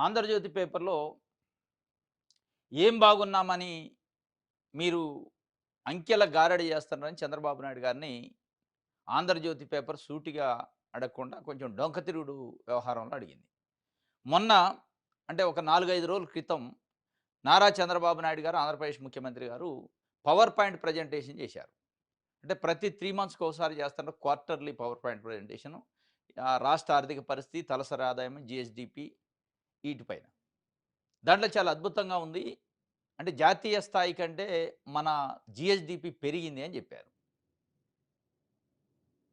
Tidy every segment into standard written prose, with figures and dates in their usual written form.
ఆంధ్రజ్యోతి పేపర్‌లో ఏం బాగున్నామని మీరు అంకెల గారడీ చేస్తున్నారని చంద్రబాబు నాయుడు గారిని ఆంధ్రజ్యోతి పేపర్ సూటిగా అడగకుండా కొంచెం డొంక తిరుగుడు వ్యవహారంలో అడిగింది. మొన్న అంటే ఒక 4, 5 రోజుల క్రితం నారా చంద్రబాబు నాయుడు గారు ఆంధ్రప్రదేశ్ ముఖ్యమంత్రి గారు పవర్ పాయింట్ ప్రజెంటేషన్ చేశారు. అంటే ప్రతి 3 మంత్స్‌కి ఒకసారి చేస్తున్న క్వార్టర్లీ పవర్ పాయింట్ ప్రజెంటేషను. రాష్ట్ర ఆర్థిక పరిస్థితి, తలసరి ఆదాయం, జీఎస్‌డీపీ ఈటిపైన. దాంట్లో చాలా అద్భుతంగా ఉంది. అంటే జాతీయ స్థాయి కంటే మన జీఎస్‌డీపీ పెరిగింది అని జెప్పారు.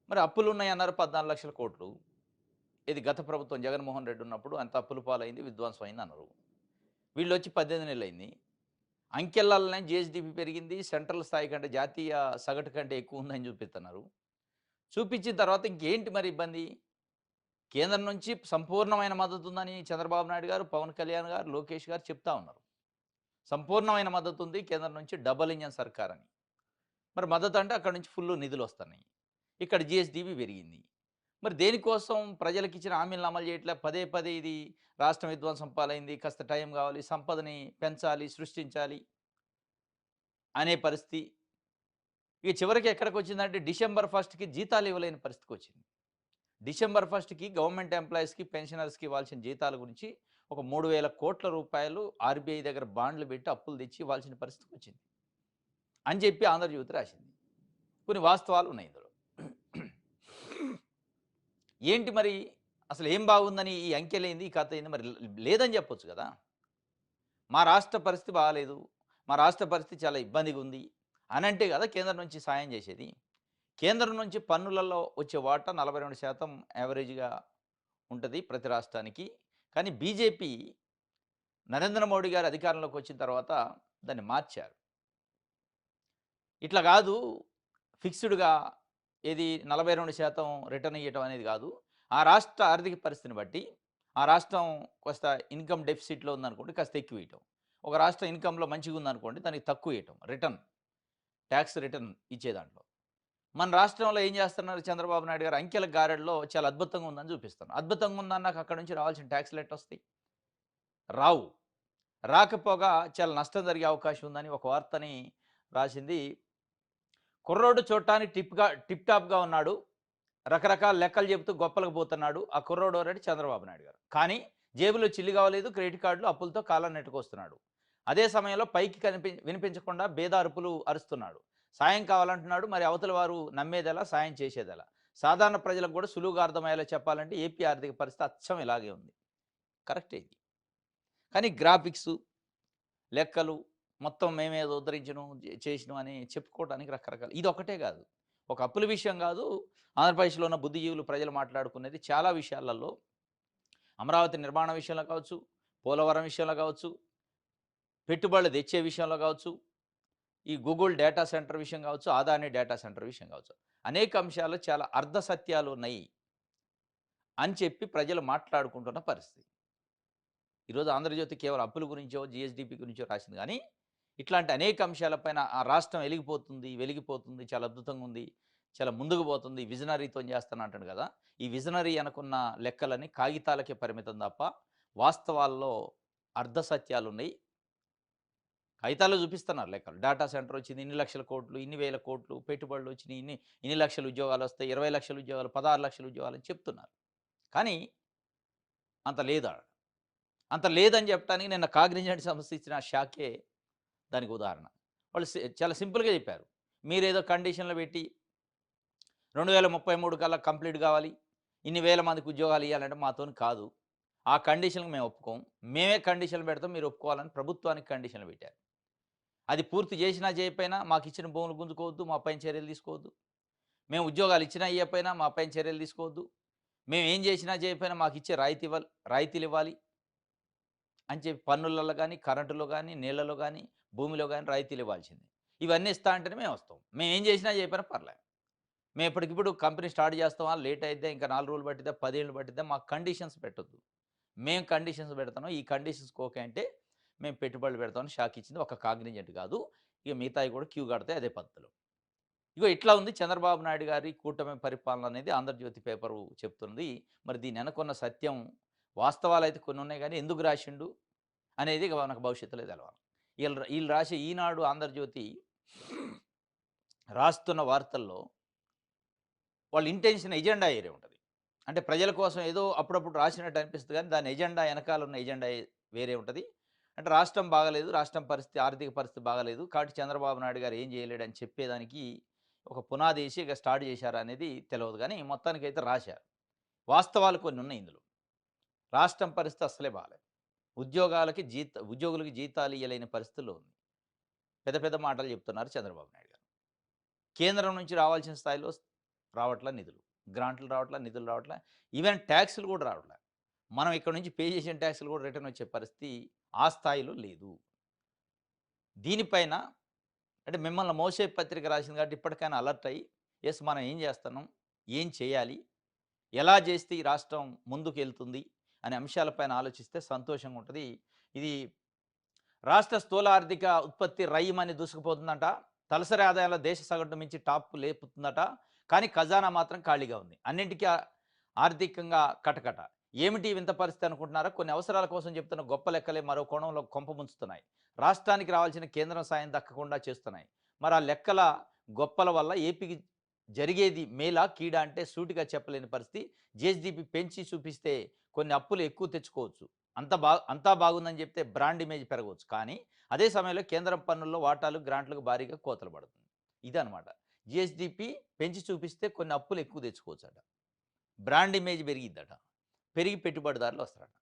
మరి అప్పులున్నాయన్నారు 14,00,000 కోట్లు. ఇది గత ప్రభుత్వం జగన్మోహన్ రెడ్డి ఉన్నప్పుడు అంత అప్పుల పాలైంది, విధ్వంసం అయిందన్నారు. వీళ్ళొచ్చి 18 నెలలైంది. అంకెలనే జీఎస్‌డీపీ పెరిగింది. సెంట్రల్ స్థాయి కంటే జాతీయ సగటు కంటే ఎక్కువుందని చూపిస్తున్నారు. చూపించిన తర్వాత ఇంకేంటి మరి ఇబ్బంది? కేంద్రం నుంచి సంపూర్ణమైన మద్దతుందని చంద్రబాబు నాయుడు గారు, పవన్ కళ్యాణ్ గారు, లోకేష్ గారు చెప్తా ఉన్నారు. సంపూర్ణమైన మద్దతుంది కేంద్రం నుంచి డబుల్ ఇంజిన్ సర్కార్ అని. మరి మద్దతంటే అక్కడి నుంచి ఫుల్లు నిధులొస్తున్నాయి. ఇక్కడ జీఎస్‌డీపీ పెరిగింది. మరి దేనికోసం ప్రజలకిచ్చిన హామీలను అమలు చేయట్లే. పదే పదే ఇది రాష్ట్రం విధ్వంసం పాలైంది. కాస్త టైం కావాలి. సంపదని పెంచాలి, సృష్టించాలి అనే పరిస్థితి. ఇక చివరికి ఎక్కడికొచ్చిందంటే డిసెంబర్ 1కి జీతాలు ఇవ్వలేని పరిస్థితికొచ్చింది. డిసెంబర్ 1కి గవర్నమెంట్ ఎంప్లాయీస్‌కి, పెన్షనర్స్‌కి ఇవ్వాల్సిన జీతాల గురించి ఒక 3,000,00,00,000 ఆర్‌బీఐ దగ్గర బాండ్లు పెట్టి అప్పులు తెచ్చి ఇవ్వాల్సిన పరిస్థితికొచ్చింది అని చెప్పి ఆంధ్రజ్యోతి రాసింది. కొన్ని వాస్తవాలు ఉన్నాయి ఇందులో. ఏంటి మరి అసలు ఏం బాగుందని ఈ అంకెలేంది, ఈ కథ ఏంది మరి లేదని చెప్పొచ్చు కదా! మా రాష్ట్ర పరిస్థితి బాగాలేదు. మా రాష్ట్ర పరిస్థితి చాలా ఇబ్బందిగా ఉంది అనంటే కదా కేంద్రం నుంచి సాయం చేసేది. కేంద్రం నుంచి పన్నులలో వచ్చే వాటా 42% యావరేజ్‌గా ఉంటది ప్రతి రాష్ట్రానికి. కానీ బీజేపీ నరేంద్ర మోడీ గారు అధికారంలోకి వచ్చిన తర్వాత దాన్ని మార్చారు. ఇట్లా గాదు ఫిక్స్‌డ్‌గా ఏది 42% రిటర్న్ ఇయ్యటం అనేది గాదు. ఆ రాష్ట్ర ఆర్థిక పరిస్థితిని బట్టి, ఆ రాష్ట్రం కాస్త ఇన్‌కమ్ డెఫిసిట్‌లో ఉందనుకోండి కాస్త ఎక్కువియటం. ఒక రాష్ట్రం ఇన్‌కమ్‌లో మంచిగుందనుకోండి దానికి తక్కువియటం. టాక్స్ రిటర్న్ ఇచ్చే దాంట్లో. మన రాష్ట్రంలో ఏం చేస్తున్నారు చంద్రబాబు నాయుడు గారు అంకెల గారడిలో చాలా అద్భుతంగా ఉందని చూపిస్తున్నారు. అద్భుతంగా ఉందన్నాక అక్కడి నుంచి రావాల్సిన టాక్స్‌లు ఎట్టొస్తాయి? రావు. రాకపోగా చాలా నష్టం జరిగే అవకాశం ఉందని ఒక వార్తని రాసింది. కుర్రోడు చూడటానికి టిప్ టాప్‌గా ఉన్నాడు. రకరకాల లెక్కలు చెప్తూ గొప్పలకు పోతున్నాడు. ఆ కుర్రోడు ఎవరంటే చంద్రబాబు నాయుడు గారు. కానీ జేబులో చిల్లి కావలేదు. క్రెడిట్ కార్డ్‌లు అప్పులతో కాలం నెట్టుకొస్తున్నాడు. అదే సమయంలో పైకి వినిపించకుండా బేద అరుపులు అరుస్తున్నాడు. సాయం కావాలంటున్నాడు. మరి అవతల వారు నమ్మేదెలా? సాయం చేసేదెలా? సాధారణ ప్రజలకు కూడా సులువుగా అర్థమయ్యేలా చెప్పాలంటే ఏపీ ఆర్థిక పరిస్థితి అచ్చం ఇలాగే ఉంది. కరెక్టే ఇది. కానీ గ్రాఫిక్సు, లెక్కలు మొత్తం మేమేదో ఉద్ధరించినం, చేసినం అని చెప్పుకోవడానికి రకరకాల ఇదొక్కటే గాదు. ఒక అప్పుల విషయం గాదు. ఆంధ్రప్రదేశ్‌లో ఉన్న బుద్ధిజీవులు ప్రజలు మాట్లాడుకునేది చాలా విషయాలలో అమరావతి నిర్మాణం విషయంలో కావచ్చు, పోలవరం విషయంలో కావచ్చు, పెట్టుబడులు తెచ్చే విషయంలో కావచ్చు, ఈ గూగుల్ డేటా సెంటర్ విషయం కావచ్చు, అదాని డేటా సెంటర్ విషయం కావచ్చు. అనేక అంశాల్లో చాలా అర్ధ సత్యాలున్నాయి అని చెప్పి ప్రజలు మాట్లాడుకుంటున్న పరిస్థితి. ఈరోజు ఆంధ్రజ్యోతి కేవలం అప్పుల గురించో, జీఎస్‌డీపీ గురించో రాసింది గానీ, ఇట్లాంటి అనేక అంశాలపైన ఆ రాష్ట్రం వెలిగిపోతుంది, చాలా అద్భుతంగా ఉంది, చాలా ముందుకు పోతుంది, విజనరీతోని చేస్తాను అంటాడు గదా! ఈ విజనరీ అనుకున్న లెక్కలన్నీ కాగితాలకే పరిమితం తప్ప, వాస్తవాల్లో అర్ధ సత్యాలున్నాయి. కాగితాల్లో చూపిస్తున్నారు లెక్కలు. డేటా సెంటర్ వచ్చింది, ఇన్ని లక్షల కోట్లు, ఇన్ని వేల కోట్లు పెట్టుబడులొచ్చినియి, ఇన్ని లక్షల ఉద్యోగాలొస్తాయి, 20,00,000 ఉద్యోగాలు, 16,00,000 ఉద్యోగాలు అని చెప్తున్నారు. కానీ అంత లేదాడ. అంత లేదని చెప్పడానికి నిన్న కాగ్నిజెంట్ సంస్థ ఇచ్చిన షాకే దానికి ఉదాహరణ. వాళ్ళు చాలా సింపుల్‌గా చెప్పారు. మీరేదో కండిషన్‌లు పెట్టి 2033 కల్లా కంప్లీట్ కావాలి. ఇన్ని వేల మందికి ఉద్యోగాలు ఇయ్యాలంటే మాతోని కాదు. ఆ కండిషన్‌కి మేము ఒప్పుకోం. మేమే కండిషన్‌లు పెడతాం మీరు ఒప్పుకోవాలని ప్రభుత్వానికి కండిషన్‌లు పెట్టారు. అది పూర్తి చేసినా చేయకపోయినా మాకిచ్చిన భూములు గుంజుకోవద్దు. మా పైన చర్యలు తీసుకోవద్దు. మేము ఉద్యోగాలు ఇచ్చినా ఇయ్యకపోయినా మా పైన చర్యలు తీసుకోవద్దు. మేము ఏం చేసినా చేయకపోయినా మాకిచ్చే రాయితీలివ్వాలి. అని చెప్పి పన్నులలో గాని, కరెంటులో గాని, నీళ్లలో గాని, భూమిలో గాని రాయితీలు ఇవ్వాల్సిందే. ఇవన్నీ ఇస్తా అంటేనే మేమొస్తాం. మేమేం చేసినా చేయకపోయినా పర్లే. మేము ఇప్పటికిప్పుడు కంపెనీ స్టార్ట్ చేస్తామా? లేట్ అయిద్దా? ఇంకా 4 రోజులు పట్టిద్దా? 10 ఏళ్ళు పట్టిద్దా? మాకు కండిషన్స్ పెట్టొద్దు. మేము కండిషన్స్ పెడతాను. ఈ కండిషన్స్‌కి ఓకే అంటే మేము పెట్టుబడులు పెడతామని షాక్ ఇచ్చింది. ఒక కాగ్నిజెంట్ కాదు. ఇక మిగతాయి కూడా క్యూ కడతాయి అదే పద్ధతిలో. ఇగో ఇట్లా ఉంది చంద్రబాబు నాయుడు గారి కూటమి పరిపాలన అనేది ఆంధ్రజ్యోతి పేపరు చెప్తుంది. మరి దీని వెనకున్న సత్యం వాస్తవాలైతే కొన్ని ఉన్నాయి గానీ ఎందుకు రాసిండు అనేది ఇక మనకు భవిష్యత్తులో తెలవాలి. ఈళ్ళు రాసే ఈనాడు, ఆంధ్రజ్యోతి రాస్తున్న వార్తల్లో వాళ్ళ ఇంటెన్షన్ ఎజెండా ఏరే ఉంటది. అంటే ప్రజల కోసం ఏదో అప్పుడప్పుడు రాసినట్టు అనిపిస్తది గానీ, దాని ఎజెండా ఎనకాల ఉన్న ఎజెండా వేరే ఉంటది. అంటే రాష్ట్రం బాగాలేదు, రాష్ట్రం పరిస్థితి ఆర్థిక పరిస్థితి బాగాలేదు. కాబట్టి చంద్రబాబు నాయుడు గారు ఏం చేయలేడని చెప్పేదానికి ఒక పునాదేసి ఇక స్టార్ట్ చేశారా అనేది తెలవదు గానీ, మొత్తానికైతే రాశారు. వాస్తవాలు కొన్ని ఉన్నాయి ఇందులో. రాష్ట్రం పరిస్థితి అస్సలే బాలేదు. ఉద్యోగులకి జీతాలు ఇయ్యలేని పరిస్థితిలో ఉంది. పెద్ద పెద్ద మాటలు చెప్తున్నారు చంద్రబాబు నాయుడు గారు. కేంద్రం నుంచి రావాల్సిన స్థాయిలో రావట్ల నిధులు. గ్రాంట్లు రావట్ల, నిధులు రావట్ల. ఈవెన్ ట్యాక్స్‌లు కూడా రావట్ల. మనం ఇక్కడ నుంచి పే చేసిన ట్యాక్స్‌లు కూడా రిటర్న్ వచ్చే పరిస్థితి ఆ స్థాయిలో లేదు. దీనిపైన అంటే మిమ్మల్ని మోసే పత్రిక రాసింది కాబట్టి ఇప్పటికైనా అలర్ట్ అయ్యి, యెస్ మనం ఏం చేస్తున్నాం? ఏం చేయాలి? ఎలా చేస్తే ఈ రాష్ట్రం ముందుకెళ్తుంది? అనే అంశాలపైన ఆలోచిస్తే సంతోషంగా ఉంటది. ఇది రాష్ట్ర స్థూల ఆర్థిక ఉత్పత్తి రయ్యిమని దూసుకుపోతుందంట. తలసరి ఆదాయాల్లో దేశ సగటును మించి టాప్‌కు లేపుతుందట. కానీ ఖజానా మాత్రం ఖాళీగా ఉంది. అన్నింటికీ ఆర్థికంగా కటకట. ఏమిటి ఈ వింత పరిస్థితి అనుకుంటున్నారా? కొన్ని అవసరాల కోసం చెప్తున్న గొప్ప లెక్కలే మరో కోణంలో కొంప ముంచుతున్నాయి. రాష్ట్రానికి రావాల్సిన కేంద్రం సాయం దక్కకుండా చేస్తున్నాయి. మరి ఆ లెక్కల గొప్పల వల్ల ఏపీకి జరిగేది మేలా? కీడా? అంటే సూటిగా చెప్పలేని పరిస్థితి. జీఎస్‌డీపీ పెంచి చూపిస్తే కొన్ని అప్పులు ఎక్కువ తెచ్చుకోవచ్చు. అంతా బాగుందని చెప్తే బ్రాండ్ ఇమేజ్ పెరగవచ్చు. కానీ అదే సమయంలో కేంద్రం పన్నుల్లో వాటాలు, గ్రాంట్‌లకు భారీగా కోతలు పడుతుంది. ఇదనమాట. జీఎస్‌డీపీ పెంచి చూపిస్తే కొన్ని అప్పులు ఎక్కువ తెచ్చుకోవచ్చట. Brand image పెరిగిద్దట. పెరిగి పెట్టుబడిదారులు వస్తారట.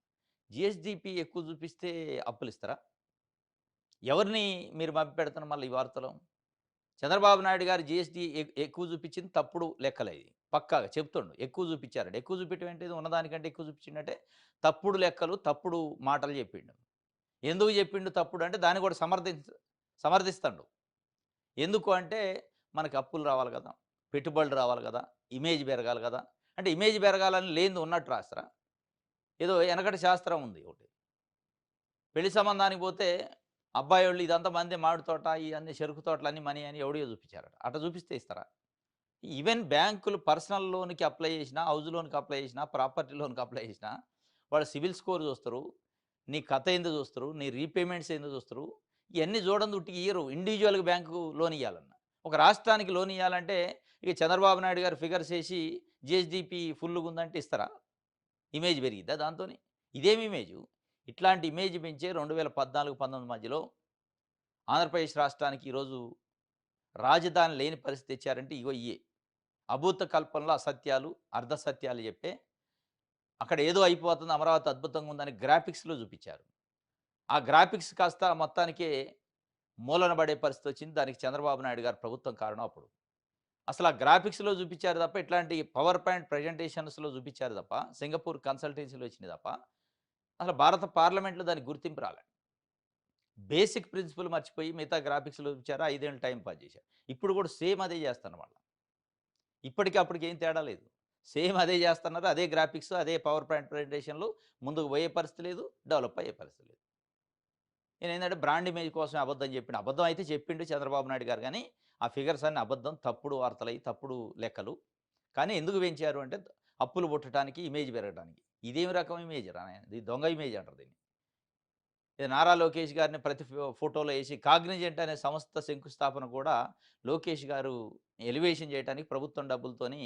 జీఎస్‌డీపీ ఎక్కువ చూపిస్తే అప్పులిస్తారా? ఎవరిని మీరు మభ్యపెడుతున్నారు మళ్ళీ ఈ వార్తలో? చంద్రబాబు నాయుడు గారు జీఎస్టీ ఎక్కువ చూపించింది తప్పుడు లెక్కలే ఇది. పక్కాగా చెప్తుండు. ఎక్కువ చూపించారట. ఎక్కువ చూపించడం ఏంటిది? ఉన్నదానికంటే ఎక్కువ చూపించిండంటే తప్పుడు లెక్కలు, తప్పుడు మాటలు చెప్పిండు. ఎందుకు చెప్పిండు తప్పుడు అంటే దాన్ని కూడా సమర్థిస్తాడు. ఎందుకు అంటే మనకు అప్పులు రావాలి కదా! పెట్టుబడులు రావాలి కదా! ఇమేజ్ పెరగాలి కదా! అంటే ఇమేజ్ పెరగాలని లేనిది ఉన్నట్టు రాస్తారా? ఏదో ఎనకటి శాస్త్రం ఉంది ఒకటి. పెళ్లి సంబంధానికి పోతే అబ్బాయోళ్ళు ఇదంతా మందే మామిడి తోట, ఇయన్నీ చెరుకు తోటలన్నీ మనీ అని ఎవడియో చూపించారట. అట్లా చూపిస్తే ఇస్తారా? ఈవెన్ బ్యాంకులు పర్సనల్ లోన్‌కి అప్లై చేసినా, హౌస్ లోన్‌కి అప్లై చేసినా, ప్రాపర్టీ లోన్‌కి అప్లై చేసినా, వాళ్ళ సిబిల్ స్కోర్ చూస్తరు. నీ కథ ఏందో చూస్తరు. నీ రీపేమెంట్స్ ఏందో చూస్తరు. ఇయన్నీ చూడంది ఉట్టిగా ఇయ్యరు. ఇండివిడ్యువల్‌గా బ్యాంకు లోన్ ఇయ్యాలన్న. ఒక రాష్ట్రానికి లోన్ ఇయ్యాలంటే ఇక చంద్రబాబు నాయుడు గారు ఫిగర్స్ ఏసి జీఎస్‌డీపీ ఫుల్లుగుందంటే ఇస్తారా? ఇమేజ్ పెరిగిద్దా దాంతోని? ఇదేమి ఇమేజు? ఇట్లాంటి ఇమేజ్ పెంచే 2014, 19 మధ్యలో ఆంధ్రప్రదేశ్ రాష్ట్రానికి ఈరోజు రాజధాని లేని పరిస్థితి తెచ్చారంటే ఇగో ఇయ్యే. అభూత కల్పనలో అసత్యాలు, అర్ధ సత్యాలు చెప్పే అక్కడ ఏదో అయిపోతుంది అమరావతి అద్భుతంగా ఉందని గ్రాఫిక్స్‌లో చూపించారు. ఆ గ్రాఫిక్స్ కాస్త మొత్తానికే మూలన పడే పరిస్థితి వచ్చింది. దానికి చంద్రబాబు నాయుడు గారి ప్రభుత్వం కారణం అప్పుడు. అసలు ఆ గ్రాఫిక్స్‌లో చూపించారు తప్ప ఇట్లాంటి పవర్ పాయింట్ ప్రెజెంటేషన్స్‌లో చూపించారు తప్ప, సింగపూర్ కన్సల్టెన్సీలో వచ్చింది తప్ప, అసలు భారత పార్లమెంట్‌లో దానికి గుర్తింపు రాలే. బేసిక్ ప్రిన్సిపల్ మర్చిపోయి మిగతా గ్రాఫిక్స్‌లో చూపించారు. 5 ఏళ్ళు టైమ్ పాస్ చేశారు. ఇప్పుడు కూడా సేమ్ అదే చేస్తున్నారు వాళ్ళు. ఇప్పటికి అప్పటికి ఏం తేడా లేదు. సేమ్ అదే చేస్తున్నారు. అదే గ్రాఫిక్స్, అదే పవర్ పాయింట్ ప్రెజెంటేషన్‌లు ముందుకు పోయే పరిస్థితి లేదు. డెవలప్ అయ్యే పరిస్థితి లేదు. నేనేందంటే బ్రాండ్ ఇమేజ్ కోసమే అబద్ధం చెప్పిండు. అబద్ధం అయితే చెప్పిండు చంద్రబాబు నాయుడు గారు గానీ, ఆ ఫిగర్స్ అన్నీ అబద్ధం, తప్పుడు వార్తలయి, తప్పుడు లెక్కలు. కానీ ఎందుకు పెంచారు అంటే అప్పులు పుట్టడానికి, ఇమేజ్ పెరగడానికి. ఇదేమి రకం ఇమేజ్ రా నాయన! ఇది దొంగ ఇమేజ్ అంటారు దీన్ని. ఇది నారా లోకేష్ గారిని ప్రతి ఫోటోలో ఏసి కాగ్నిజెంట్ అనే సంస్థ శంకుస్థాపన కూడా లోకేష్ గారు ఎలివేషన్ చేయడానికి ప్రభుత్వం డబ్బులతోని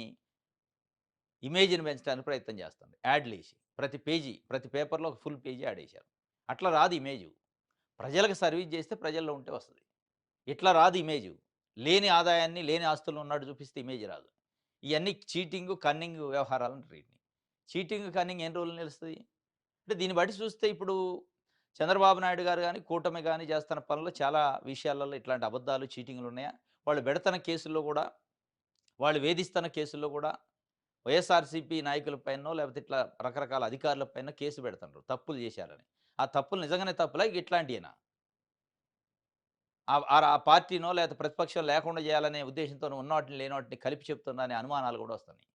ఇమేజ్‌ని పెంచడానికి ప్రయత్నం చేస్తుంది. యాడ్‌లేసి. ప్రతి పేజీ, ప్రతి పేపర్‌లో ఒక ఫుల్ పేజీ యాడ్ ఏశారు. అట్లా రాదు ఇమేజు. ప్రజలకు సర్వీస్ చేస్తే ప్రజల్లో ఉంటే వస్తది. ఇట్లా రాదు ఇమేజు. లేని ఆదాయాన్ని, లేని ఆస్తులను ఉన్నట్టు చూపిస్తే ఇమేజ్ రాదు. ఇయన్నీ చీటింగు, కన్నింగ్ వ్యవహారాలు అంటారు వీటిని. చీటింగ్, కన్నింగ్ ఎన్ని రోజులు నిలుస్తది? అంటే దీన్ని బట్టి చూస్తే ఇప్పుడు చంద్రబాబు నాయుడు గారు గాని, కూటమి గాని చేస్తున్న పనులు చాలా విషయాలలో ఇట్లాంటి అబద్ధాలు, చీటింగ్‌లు ఉన్నాయా? వాళ్ళు పెడుతున్న కేసుల్లో గూడా, వాళ్ళు వేధిస్తున్న కేసుల్లో గూడా వైఎస్ఆర్‌సీపీ నాయకుల పైనో, లేకపోతే ఇట్లా రకరకాల అధికారుల పైన కేసు పెడుతుండ్రు. తప్పులు చేశారని. ఆ తప్పులు నిజంగానే తప్పులా? ఇట్లాంటియేనా? ఆ పార్టీనో లేకపోతే ప్రతిపక్షం లేకుండా చేయాలనే ఉద్దేశ్యంతోనో ఉన్నవాటిని, లేనివాటిని కలిపి చెప్తుందనే అనుమానాలు కూడా వస్తున్నాయి.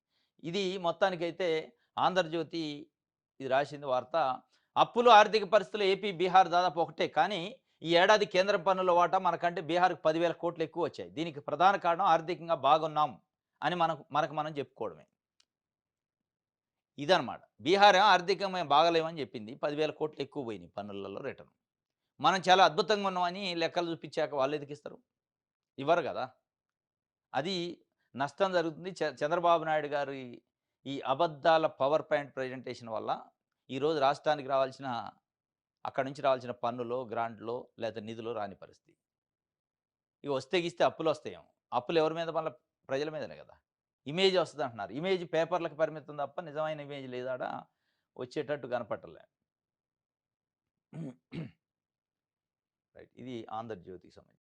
ఇది మొత్తానికైతే 'ఆంధ్రజ్యోతి' ఇది రాసింది వార్త. అప్పులు, ఆర్థిక పరిస్థితులు ఏపీ, బీహార్ దాదాపు ఒకటే. కానీ ఈ ఏడాది కేంద్ర పన్నుల వాటా మనకంటే బీహార్‌కి 10,000 కోట్లు ఎక్కువొచ్చాయి. దీనికి ప్రధాన కారణం ఆర్థికంగా బాగున్నాం అని మనకు మనకు మనం చెప్పుకోవడమే. ఇదనమాట. బీహార్ ఏమో ఆర్థికంగా మేము బాగాలేమని చెప్పింది. 10,000 కోట్లు ఎక్కువ పోయినాయి పన్నులలో రిటర్న్. మనం చాలా అద్భుతంగా ఉన్నామని లెక్కలు చూపించాక వాళ్ళెందుకిస్తారు? ఇవ్వరు గదా! అది నష్టం జరుగుతుంది. చంద్రబాబు నాయుడు గారి ఈ అబద్దాల పవర్ పాయింట్ ప్రజెంటేషన్ వల్ల ఈరోజు రాష్ట్రానికి రావాల్సిన అక్కడి నుంచి రావాల్సిన పన్నులో, గ్రాంట్‌లో లేతే నిధులో రాని పరిస్థితి. ఇక వస్తే గిస్తే అప్పులొస్తాయేమో. అప్పులు ఎవరి మీద మళ్ళా ప్రజల మీదనే గదా! ఇమేజ్ వస్తదంటున్నారు. ఇమేజ్ పేపర్‌లకి పరిమితం తప్ప నిజమైన ఇమేజ్ లేదాడ వచ్చేటట్టు కనపడటంలే. రైట్. ఇది 'ఆంధ్రజ్యోతి'కి సంబంధించి.